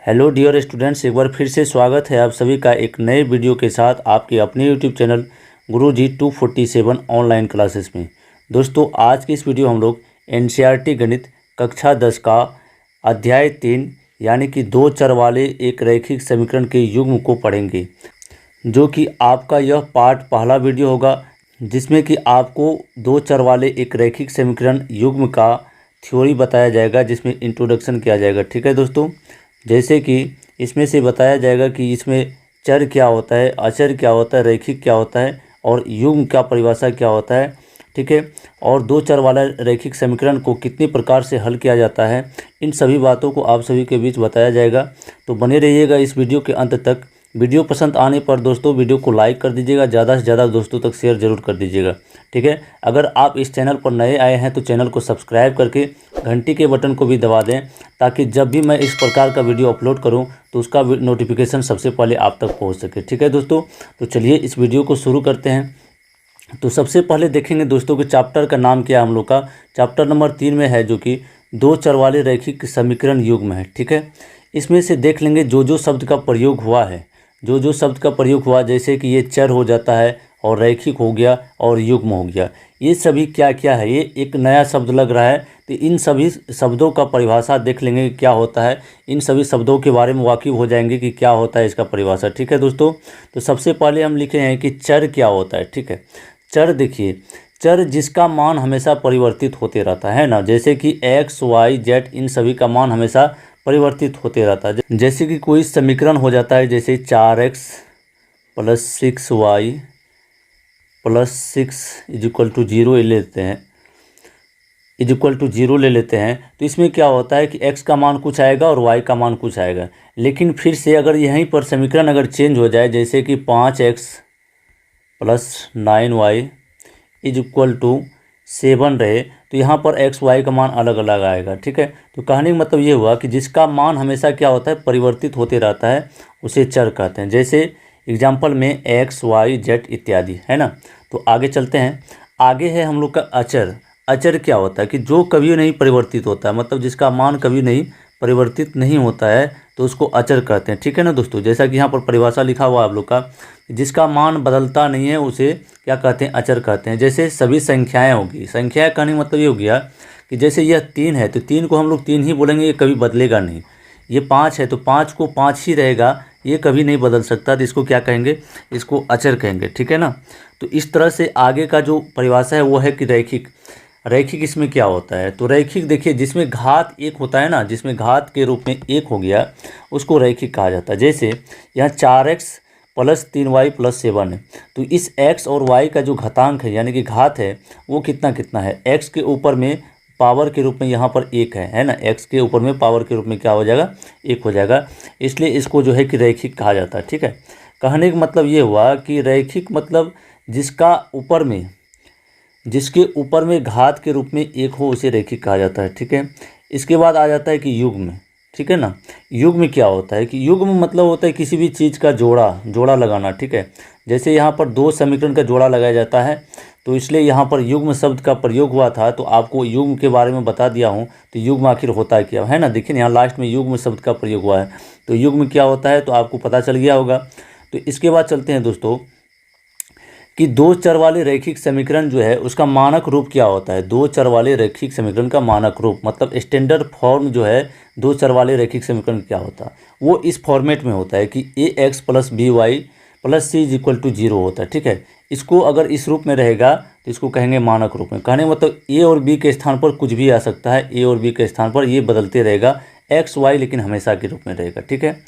Hello dear students, एक बार फिर से स्वागत है आप सभी का एक नए वीडियो के साथ आपके अपने यूट्यूब चैनल गुरुजी 247 ऑनलाइन क्लासेस में। दोस्तों, आज की इस वीडियो हम लोग एनसीईआरटी गणित कक्षा 10 का अध्याय 3 यानी कि दो चर वाले एक रैखिक समीकरण के युग्म को पढ़ेंगे, जो कि आपका यह पार्ट पहला वीडियो होगा, जिसमें कि आपको दो चर वाले एक रैखिक समीकरण युग्म का थ्योरी बताया जाएगा, जिसमें इंट्रोडक्शन किया जाएगा। ठीक है दोस्तों, जैसे कि इसमें से बताया जाएगा कि इसमें चर क्या होता है, अचर क्या होता है, रैखिक क्या होता है और युग्म का परिभाषा क्या होता है। ठीक है, और दो चर वाला रैखिक समीकरण को कितने प्रकार से हल किया जाता है, इन सभी बातों को आप सभी के बीच बताया जाएगा। तो बने रहिएगा इस वीडियो के अंत तक। वीडियो पसंद आने पर दोस्तों वीडियो को लाइक कर दीजिएगा, ज़्यादा से ज़्यादा दोस्तों तक शेयर जरूर कर दीजिएगा। ठीक है, अगर आप इस चैनल पर नए आए हैं तो चैनल को सब्सक्राइब करके घंटी के बटन को भी दबा दें, ताकि जब भी मैं इस प्रकार का वीडियो अपलोड करूं तो उसका नोटिफिकेशन सबसे पहले आप तक पहुंच सके। ठीक है दोस्तों, तो चलिए इस वीडियो को शुरू करते हैं। तो सबसे पहले देखेंगे दोस्तों कि चैप्टर का नाम क्या है हम लोग का। चैप्टर नंबर 3 में है, जो कि दो चर वाले रैखिक समीकरण युग्म है। ठीक है, इसमें से देख लेंगे जो शब्द का प्रयोग हुआ है, जो शब्द का प्रयोग हुआ, जैसे कि ये चर हो जाता है और रैखिक हो गया और युग्म हो गया, ये सभी क्या क्या है। ये एक नया शब्द लग रहा है, तो इन सभी शब्दों का परिभाषा देख लेंगे क्या होता है। इन सभी शब्दों के बारे में वाकिफ हो जाएंगे कि क्या होता है इसका परिभाषा। ठीक है दोस्तों, तो सबसे पहले हम लिखे हैं कि चर क्या होता है। ठीक है, चर देखिए, चर जिसका मान हमेशा परिवर्तित होते रहता है ना, जैसे कि एक्स वाई जेड, इन सभी का मान हमेशा परिवर्तित होते रहता है। जैसे कि कोई समीकरण हो जाता है, जैसे 4x + 6y + 6 = 0 ले लेते हैं, =0 ले लेते हैं। तो इसमें क्या होता है कि x का मान कुछ आएगा और y का मान कुछ आएगा। लेकिन फिर से अगर यहीं पर समीकरण अगर चेंज हो जाए, जैसे कि 5x + 9y = 7 रहे, तो यहाँ पर x y का मान अलग अलग आएगा। ठीक है, तो कहने का मतलब ये हुआ कि जिसका मान हमेशा क्या होता है, परिवर्तित होते रहता है, उसे चर कहते हैं। जैसे एग्जाम्पल में x y z इत्यादि, है ना। तो आगे चलते हैं। आगे है हम लोग का अचर। अचर क्या होता है कि जो कभी नहीं परिवर्तित होता है, मतलब जिसका मान कभी नहीं परिवर्तित नहीं होता है, तो उसको अचर कहते हैं। ठीक है ना दोस्तों, जैसा कि यहाँ पर परिभाषा लिखा हुआ है आप लोग का, जिसका मान बदलता नहीं है उसे क्या कहते हैं, अचर कहते हैं। जैसे सभी संख्याएं होगी, संख्या कहने का मतलब ये हो गया कि जैसे यह 3 है तो 3 को हम लोग 3 ही बोलेंगे, ये कभी बदलेगा नहीं। ये 5 है तो 5 को 5 ही रहेगा, ये कभी नहीं बदल सकता, तो इसको क्या कहेंगे, इसको अचर कहेंगे। ठीक है ना, तो इस तरह से आगे का जो परिभाषा है वो है कि रैखिक। रैखिक इसमें क्या होता है, तो रैखिक देखिए, जिसमें घात एक होता है ना, जिसमें घात के रूप में एक हो गया, उसको रैखिक कहा जाता है। जैसे यहाँ 4x + 3y + 7 है, तो इस x और y का जो घातांक है यानी कि घात है, वो कितना कितना है, x के ऊपर में पावर के रूप में यहाँ पर एक है ना, x के ऊपर में पावर के रूप में क्या हो जाएगा, एक हो जाएगा। इसलिए इसको जो है कि रैखिक कहा जाता है। ठीक है, कहने का मतलब ये हुआ कि रैखिक मतलब जिसके ऊपर में घात के रूप में एक हो, उसे रैखिक कहा जाता है। ठीक है, इसके बाद आ जाता है कि युग्म। ठीक है ना, युग्म क्या होता है कि युग्म मतलब होता है किसी भी चीज़ का जोड़ा लगाना। ठीक है, जैसे यहाँ पर दो समीकरण का जोड़ा लगाया जाता है, तो इसलिए यहाँ पर युग्म शब्द का प्रयोग हुआ था। तो आपको युग्म के बारे में बता दिया हूँ, तो युग्म आखिर होता है क्या, है ना। देखिए यहाँ लास्ट में युग्म शब्द का प्रयोग हुआ है, तो युग्म क्या होता है तो आपको पता चल गया होगा। तो इसके बाद चलते हैं दोस्तों कि दो चर वाले रैखिक समीकरण जो है उसका मानक रूप क्या होता है। दो चर वाले रैखिक समीकरण का मानक रूप मतलब स्टैंडर्ड फॉर्म जो है दो चर वाले रैखिक समीकरण क्या होता है, वो इस फॉर्मेट में होता है कि ax + by + c = 0 होता है। ठीक है, इसको अगर इस रूप में रहेगा तो इसको कहेंगे मानक रूप में। कहने मतलब a और b के स्थान पर कुछ भी आ सकता है, a और b के स्थान पर ये बदलते रहेगा, x y लेकिन हमेशा के रूप में रहेगा। ठीक है,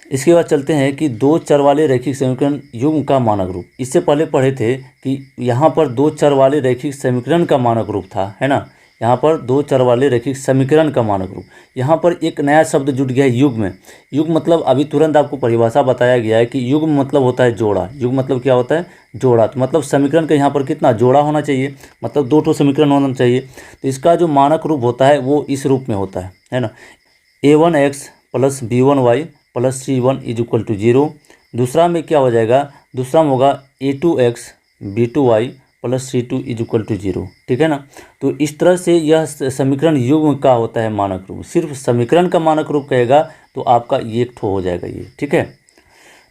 इसके बाद चलते हैं कि दो चर वाले रैखिक समीकरण युग्म का मानक रूप। इससे पहले पढ़े थे कि यहाँ पर दो चर वाले रैखिक समीकरण का मानक रूप था, है ना। यहाँ पर दो चर वाले रैखिक समीकरण का मानक रूप, यहाँ पर एक नया शब्द जुड़ गया है, युग्म। युग्म मतलब अभी तुरंत आपको परिभाषा बताया गया है कि युग्म मतलब होता है जोड़ा। युग्म मतलब क्या होता है, जोड़ा। तो मतलब समीकरण का यहाँ पर कितना जोड़ा होना चाहिए, मतलब दो ठो समीकरण होना चाहिए। तो इसका जो मानक रूप होता है वो इस रूप में होता है ना। a1x + b1y + c1 = 0। दूसरा में क्या हो जाएगा, दूसरा में होगा a2x b2y plus C2 is equal to 0, ठीक है ना। तो इस तरह से यह समीकरण युग्म का होता है मानक रूप। सिर्फ समीकरण का मानक रूप कहेगा तो आपका ये एक ठो हो जाएगा ये, ठीक है।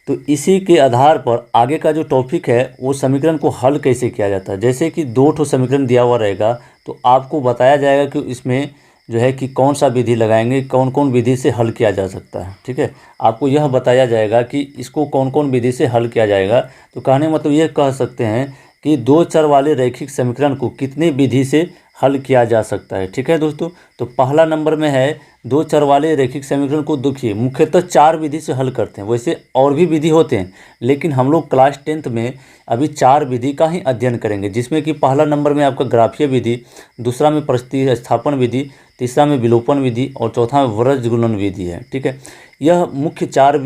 तो इसी के आधार पर आगे का जो टॉपिक है वो समीकरण को हल कैसे किया जाता है। जैसे कि 2 ठो समीकरण दिया हुआ रहेगा तो आपको बताया जाएगा कि इसमें जो है कि कौन सा विधि लगाएंगे, कौन कौन विधि से हल किया जा सकता है, ठीक है। आपको यह बताया जाएगा कि इसको कौन कौन विधि से हल किया जाएगा। तो कहने मतलब ये कह सकते हैं कि 2 चर वाले रैखिक समीकरण को कितनी विधि से हल किया जा सकता है, ठीक है दोस्तों। तो पहला नंबर में है 2 चर वाले रैखिक समीकरण को देखिए मुख्यतः 4 विधि से हल करते हैं। वैसे और भी विधि होते हैं लेकिन हम लोग क्लास 10th में अभी 4 विधि का ही अध्ययन करेंगे, जिसमें कि पहला नंबर में आपका ग्राफीय विधि, दूसरा में प्रतिस्थापन विधि, तीसरा में विलोपन विधि और चौथा में वज्र गुणन विधि है, ठीक है। यह मुख्य 4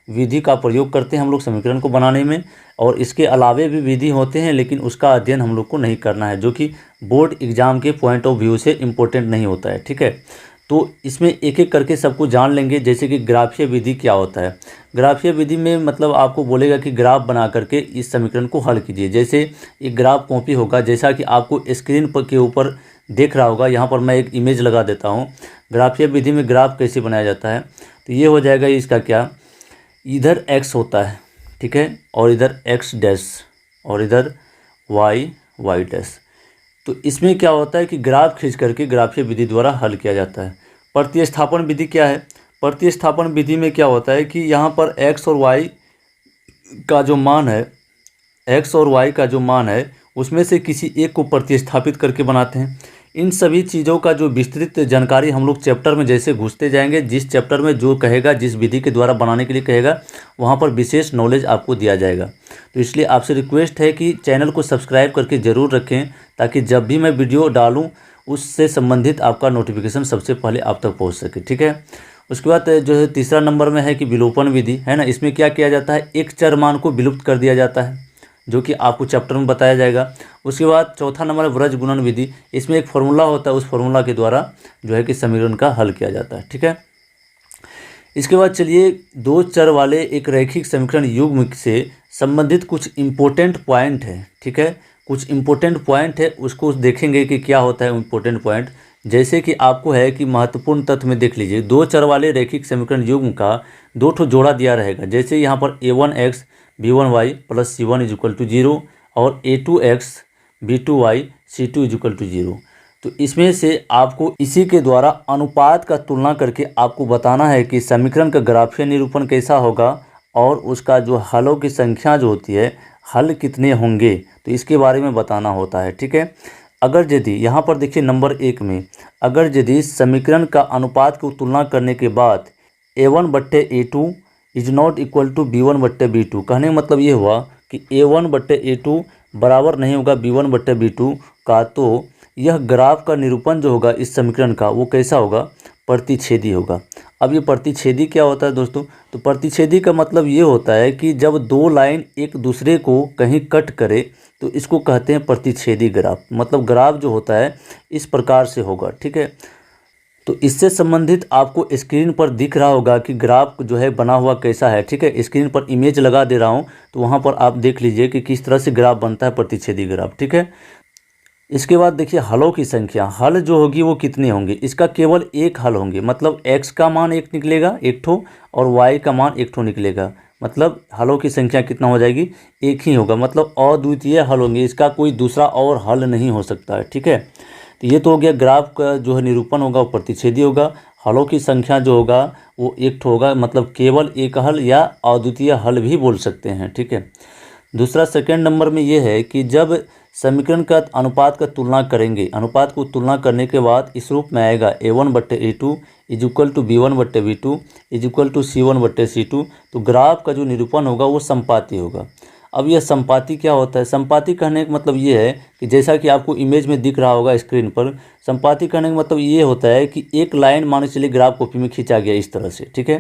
विधि का प्रयोग करते हैं हम लोग समीकरण को बनाने में। और इसके अलावे भी विधि होते हैं लेकिन उसका अध्ययन हम लोग को नहीं करना है, जो कि बोर्ड एग्जाम के पॉइंट ऑफ व्यू से इम्पोर्टेंट नहीं होता है, ठीक है। तो इसमें एक एक करके सबको जान लेंगे। जैसे कि ग्राफीय विधि क्या होता है। ग्राफीय विधि में मतलब आपको बोलेगा कि ग्राफ बना करके इस समीकरण को हल कीजिए। जैसे एक ग्राफ कॉपी होगा, जैसा कि आपको स्क्रीन पर के ऊपर देख रहा होगा। यहाँ पर मैं एक इमेज लगा देता हूँ। ग्राफीय विधि में ग्राफ कैसे बनाया जाता है तो ये हो जाएगा इसका क्या, इधर x होता है, ठीक है, और इधर x डैश और इधर y डैश। तो इसमें क्या होता है कि ग्राफ खींच करके ग्राफीय विधि द्वारा हल किया जाता है। प्रतिस्थापन विधि क्या है। प्रतिस्थापन विधि में क्या होता है कि यहाँ पर x और y का जो मान है, x और y का जो मान है उसमें से किसी एक को प्रतिस्थापित करके बनाते हैं। इन सभी चीज़ों का जो विस्तृत जानकारी हम लोग चैप्टर में जैसे घुसते जाएंगे, जिस चैप्टर में जो कहेगा, जिस विधि के द्वारा बनाने के लिए कहेगा, वहाँ पर विशेष नॉलेज आपको दिया जाएगा। तो इसलिए आपसे रिक्वेस्ट है कि चैनल को सब्सक्राइब करके ज़रूर रखें, ताकि जब भी मैं वीडियो डालूँ उससे संबंधित आपका नोटिफिकेशन सबसे पहले आप तक पहुँच सके, ठीक है। उसके बाद जो है तीसरा नंबर में है कि विलोपन विधि है ना। इसमें क्या किया जाता है, एक चर मान को विलुप्त कर दिया जाता है, जो कि आपको चैप्टर में बताया जाएगा। उसके बाद चौथा नंबर है वज्र गुणन विधि। इसमें एक फार्मूला होता है, उस फार्मूला के द्वारा जो है कि समीकरण का हल किया जाता है, ठीक है। इसके बाद चलिए 2 चर वाले एक रैखिक समीकरण युग्म से संबंधित कुछ इम्पोर्टेंट पॉइंट है, ठीक है। कुछ इम्पोर्टेंट पॉइंट है, उसको देखेंगे कि क्या होता है इम्पोर्टेंट पॉइंट। जैसे कि आपको है कि महत्वपूर्ण तथ्य में देख लीजिए, 2 चर वाले रैखिक समीकरण युग्म का 2 ठो जोड़ा दिया रहेगा। जैसे यहाँ पर a1x b1y plus c1 is equal to 0 और a2x b2y c2 is equal to 0। तो इसमें से आपको इसी के द्वारा अनुपात का तुलना करके आपको बताना है कि समीकरण का ग्राफीय निरूपण कैसा होगा और उसका जो हलों की संख्या जो होती है, हल कितने होंगे, तो इसके बारे में बताना होता है, ठीक है। अगर यदि यहाँ पर देखिए नंबर 1 में, अगर यदि समीकरण का अनुपात को तुलना करने के बाद a1/a2 is not equal to b1/b2, कहने का मतलब ये हुआ कि a1/a2 बराबर नहीं होगा b1/b2 का, तो यह ग्राफ का निरूपण जो होगा इस समीकरण का वो कैसा होगा, प्रतिच्छेदी होगा। अब ये प्रतिच्छेदी क्या होता है दोस्तों, तो प्रतिच्छेदी का मतलब ये होता है कि जब 2 लाइन एक दूसरे को कहीं कट करे तो इसको कहते हैं प्रतिच्छेदी ग्राफ। मतलब ग्राफ जो होता है इस प्रकार से होगा, ठीक है। तो इससे संबंधित आपको स्क्रीन पर दिख रहा होगा कि ग्राफ जो है बना हुआ कैसा है, ठीक है। स्क्रीन पर इमेज लगा दे रहा हूँ, तो वहाँ पर आप देख लीजिए कि किस तरह से ग्राफ बनता है, प्रतिच्छेदी ग्राफ, ठीक है। इसके बाद देखिए हलों की संख्या, हल जो होगी वो कितने होंगे, इसका केवल एक हल होंगे। मतलब x का मान 1 निकलेगा एक ठो और y का मान 1 ठो निकलेगा। मतलब हलों की संख्या कितना हो जाएगी, एक ही होगा। मतलब अद्वितीय हल होंगे, इसका कोई दूसरा और हल नहीं हो सकता है, ठीक है। तो ये तो हो गया ग्राफ का जो है निरूपण होगा वो प्रतिच्छेदी होगा। हलों की संख्या जो होगा वो 1 ठो होगा, मतलब केवल एक हल या अद्वितीय हल भी बोल सकते हैं, ठीक है। दूसरा सेकंड नंबर में ये है कि जब समीकरण का अनुपात का तुलना करेंगे, अनुपात को तुलना करने के बाद इस रूप में आएगा a1/a2 is equal to b1/b2 is equal to c1/c2, तो ग्राफ का जो निरूपण होगा वो संपाती होगा। अब यह संपाती क्या होता है, संपाती कहने का मतलब ये है कि जैसा कि आपको इमेज में दिख रहा होगा स्क्रीन पर, संपाती कहने का मतलब ये होता है कि एक लाइन मान चलिए ग्राफ कॉपी में खींचा गया इस तरह से, ठीक है।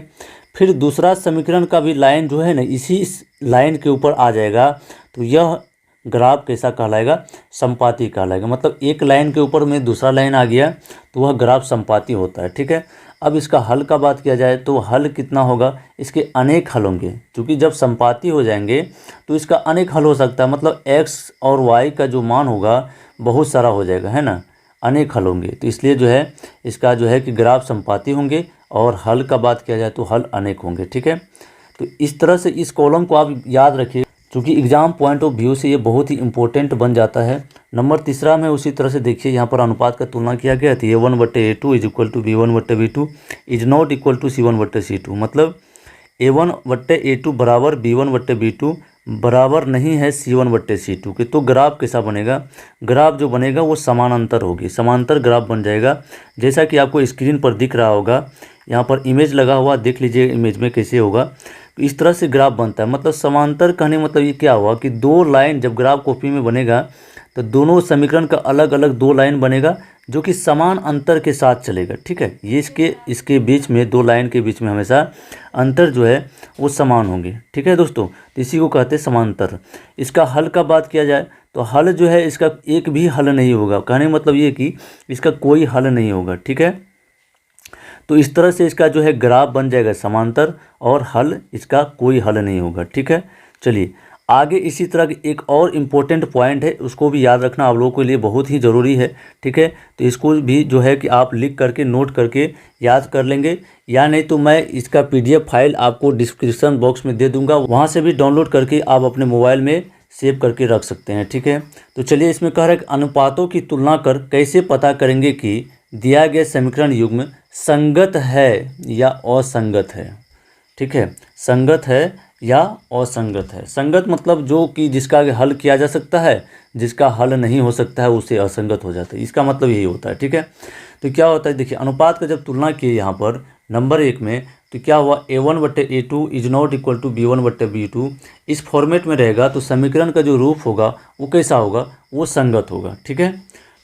फिर दूसरा समीकरण का भी लाइन जो है ना इसी लाइन के ऊपर आ जाएगा, तो यह ग्राफ कैसा कहलाएगा, संपाती कहलाएगा। मतलब एक लाइन के ऊपर में दूसरा लाइन आ गया तो वह ग्राफ संपाती होता है, ठीक है। अब इसका हल का बात किया जाए तो हल कितना होगा, इसके अनेक हल होंगे, क्योंकि जब संपाती हो जाएंगे तो इसका अनेक हल हो सकता है, मतलब x और y का जो मान होगा बहुत सारा हो जाएगा, है ना, अनेक हल होंगे। तो इसलिए जो है इसका जो है कि ग्राफ संपाती होंगे और हल का बात किया जाए तो हल अनेक होंगे। ठीक है, तो इस तरह से इस कॉलम को आप याद रखिए, क्योंकि एग्जाम पॉइंट ऑफ व्यू से ये बहुत ही इंपॉर्टेंट बन जाता है। नंबर तीसरा में उसी तरह से देखिए, यहाँ पर अनुपात का तुलना किया गया तो A1/A2 is equal to B1/B2 is not equal to C1/C2, मतलब A1/A2 बराबर B1/B2 बराबर नहीं है C1/C2 के। तो ग्राफ कैसा बनेगा, ग्राफ जो बनेगा वो समानांतर होगी, समांतर ग्राफ बन जाएगा, जैसा कि आपको स्क्रीन पर दिख रहा होगा। यहाँ पर इमेज लगा हुआ, देख लीजिए इमेज में कैसे होगा। तो इस तरह से ग्राफ बनता है, मतलब समांतर कहने मतलब ये क्या हुआ कि दो लाइन जब ग्राफ कॉपी में बनेगा तो दोनों समीकरण का अलग अलग दो लाइन बनेगा जो कि समान अंतर के साथ चलेगा। ठीक है, ये इसके बीच में दो लाइन के बीच में हमेशा अंतर जो है वो समान होंगे। ठीक है दोस्तों, तो इसी को कहते हैं समांतर। इसका हल का बात किया जाए तो हल जो है इसका एक भी हल नहीं होगा, कहने मतलब ये कि इसका कोई हल नहीं होगा। ठीक है, तो इस तरह से इसका जो है ग्राफ बन जाएगा समांतर और हल इसका कोई हल नहीं होगा। ठीक है, चलिए आगे इसी तरह की एक और इम्पोर्टेंट पॉइंट है, उसको भी याद रखना आप लोगों के लिए बहुत ही ज़रूरी है। ठीक है, तो इसको भी जो है कि आप लिख करके नोट करके याद कर लेंगे, या नहीं तो मैं इसका PDF फाइल आपको डिस्क्रिप्शन बॉक्स में दे दूंगा, वहाँ से भी डाउनलोड करके आप अपने मोबाइल में सेव करके रख सकते हैं। ठीक है, तो चलिए इसमें कह रहा है कि अनुपातों की तुलना कर कैसे पता करेंगे कि दिया गया समीकरण युग्म संगत है या असंगत है। ठीक है, संगत है या असंगत है। संगत मतलब जो कि जिसका हल किया जा सकता है, जिसका हल नहीं हो सकता है उसे असंगत हो जाता है, इसका मतलब यही होता है। ठीक है, तो क्या होता है, देखिए अनुपात का जब तुलना किए यहाँ पर नंबर 1 में, तो क्या हुआ A1/A2 is not equal to B1/B2, इस फॉर्मेट में रहेगा तो समीकरण का जो रूप होगा वो कैसा होगा, वो संगत होगा। ठीक है,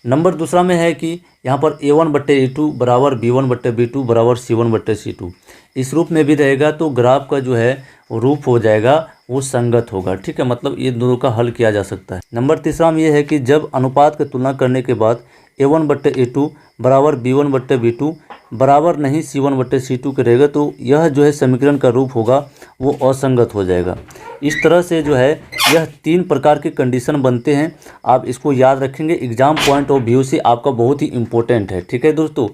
नंबर दूसरा में है कि यहाँ पर A1/A2 बराबर B1/B2 बराबर C1/C2, इस रूप में भी रहेगा तो ग्राफ का जो है रूप हो जाएगा वो संगत होगा। ठीक है, मतलब ये दोनों का हल किया जा सकता है। नंबर तीसरा में ये है कि जब अनुपात की तुलना करने के बाद A1/A2 बराबर B1/B2 बराबर नहीं C1/C2 के रहेगा तो यह जो है समीकरण का रूप होगा वो असंगत हो जाएगा। इस तरह से जो है यह 3 प्रकार के कंडीशन बनते हैं, आप इसको याद रखेंगे, एग्जाम पॉइंट ऑफ व्यू से आपका बहुत ही इंपॉर्टेंट है। ठीक है दोस्तों,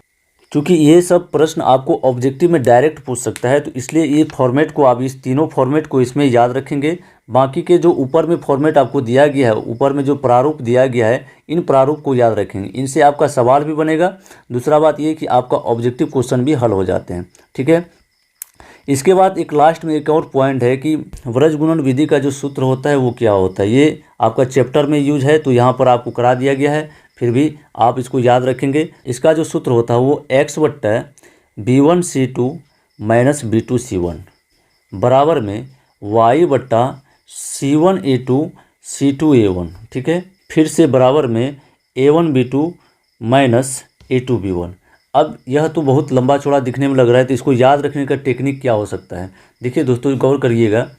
क्योंकि ये सब प्रश्न आपको ऑब्जेक्टिव में डायरेक्ट पूछ सकता है, तो इसलिए ये फॉर्मेट को आप इस तीनों फॉर्मेट को इसमें याद रखेंगे। बाकी के जो ऊपर में फॉर्मेट आपको दिया गया है, ऊपर में जो प्रारूप दिया गया है, इन प्रारूप को याद रखेंगे, इनसे आपका सवाल भी बनेगा। दूसरा बात ये कि आपका ऑब्जेक्टिव क्वेश्चन भी हल हो जाते हैं। ठीक है, इसके बाद एक लास्ट में एक और पॉइंट है कि व्रज गुणन विधि का जो सूत्र होता है वो क्या होता है, ये आपका चैप्टर में यूज है, तो यहाँ पर आपको करा दिया गया है, फिर भी आप इसको याद रखेंगे। इसका जो सूत्र होता है वो x/B1C2 माइनस B2C1 बराबर में y/C1A2 C2A1। ठीक है, फिर से बराबर में A1B2 माइनस A2B1। अब यह तो बहुत लंबा चौड़ा दिखने में लग रहा है, तो इसको याद रखने का टेक्निक क्या हो सकता है, देखिए दोस्तों गौर करिएगा।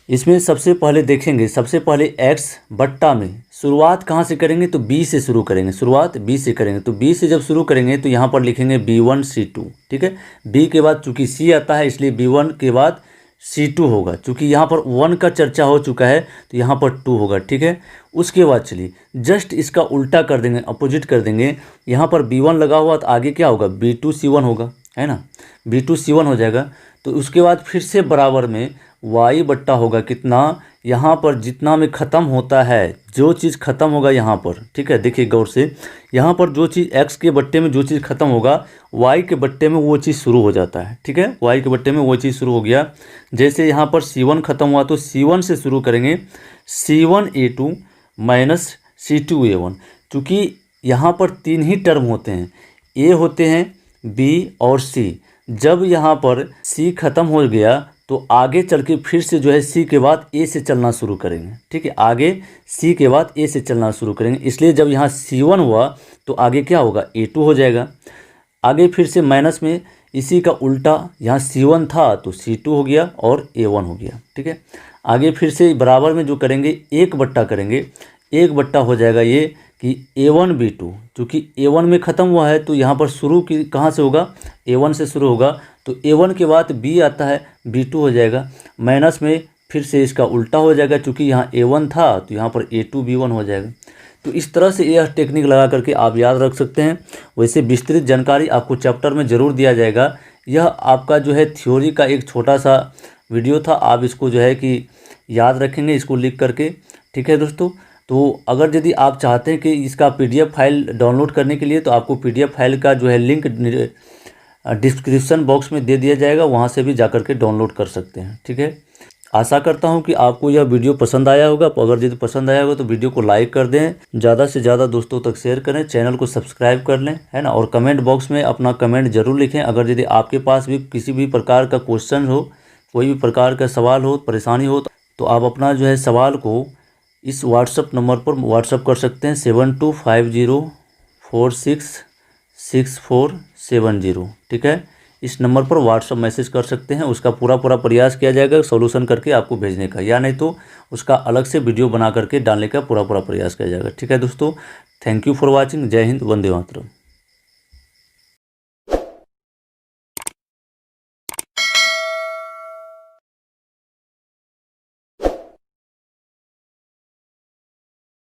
इसमें सबसे पहले देखेंगे, सबसे पहले x बट्टा में शुरुआत कहाँ से करेंगे, तो b से शुरू करेंगे, शुरुआत b से करेंगे, तो b से जब शुरू करेंगे तो यहाँ पर लिखेंगे B1C2। ठीक है, b के बाद चूंकि c आता है इसलिए B1 के बाद C2 होगा, चूँकि यहाँ पर 1 का चर्चा हो चुका है तो यहाँ पर 2 होगा। ठीक है, उसके बाद चलिए जस्ट इसका उल्टा कर देंगे, अपोजिट कर देंगे, यहाँ पर B1 लगा हुआ तो आगे क्या होगा, B2C1 होगा, है ना, B2C1 हो जाएगा। तो उसके बाद फिर से बराबर में y बट्टा होगा कितना, यहाँ पर जितना में ख़त्म होता है, जो चीज़ ख़त्म होगा यहाँ पर। ठीक है, देखिए गौर से, यहाँ पर जो चीज़ x के बट्टे में जो चीज़ ख़त्म होगा y के बट्टे में वो चीज़ शुरू हो जाता है। ठीक है, y के बट्टे में वो चीज़ शुरू हो गया, जैसे यहाँ पर C1 ख़त्म हुआ तो C1 से शुरू करेंगे C1A2 माइनस C2A1, चूँकि यहाँ पर 3 ही टर्म होते हैं, A होते हैं, B और C। जब यहाँ पर C ख़त्म हो गया तो आगे चल के फिर से जो है C के बाद A से चलना शुरू करेंगे। ठीक है, आगे C के बाद A से चलना शुरू करेंगे, इसलिए जब यहाँ C1 हुआ तो आगे क्या होगा, A2 हो जाएगा। आगे फिर से माइनस में इसी का उल्टा, यहाँ C1 था तो C2 हो गया और A1 हो गया। ठीक है, आगे फिर से बराबर में जो करेंगे 1 बट्टा करेंगे, 1 बट्टा हो जाएगा ये कि A1 B2, चूँकि A1 में ख़त्म हुआ है तो यहाँ पर शुरू की कहाँ से होगा, A1 से शुरू होगा, तो A1 के बाद B आता है, B2 हो जाएगा। माइनस में फिर से इसका उल्टा हो जाएगा, चूँकि यहाँ A1 था तो यहाँ पर A2 B1 हो जाएगा। तो इस तरह से यह टेक्निक लगा करके आप याद रख सकते हैं। वैसे विस्तृत जानकारी आपको चैप्टर में ज़रूर दिया जाएगा। यह आपका जो है थ्योरी का एक छोटा सा वीडियो था, आप इसको जो है कि याद रखेंगे इसको लिख करके, ठीक है दोस्तों। तो अगर यदि आप चाहते हैं कि इसका PDF फाइल डाउनलोड करने के लिए, तो आपको PDF फाइल का जो है लिंक डिस्क्रिप्शन बॉक्स में दे दिया जाएगा, वहाँ से भी जा कर के डाउनलोड कर सकते हैं, ठीक है। आशा करता हूँ कि आपको यह वीडियो पसंद आया होगा। अगर यदि पसंद आया होगा तो वीडियो को लाइक कर दें, ज़्यादा से ज़्यादा दोस्तों तक शेयर करें, चैनल को सब्सक्राइब कर लें, है ना। और कमेंट बॉक्स में अपना कमेंट ज़रूर लिखें। अगर यदि आपके पास भी किसी भी प्रकार का क्वेश्चन हो, कोई भी प्रकार का सवाल हो, परेशानी हो, तो आप अपना जो है सवाल को इस व्हाट्सअप नंबर पर व्हाट्सअप कर सकते हैं 7250466470, ठीक है। इस नंबर पर व्हाट्सअप मैसेज कर सकते हैं। उसका पूरा प्रयास किया जाएगा सॉल्यूशन करके आपको भेजने का, या नहीं तो उसका अलग से वीडियो बना करके डालने का पूरा प्रयास किया जाएगा, ठीक है दोस्तों। Thank you for watching. जय हिंद, वंदे मातरम।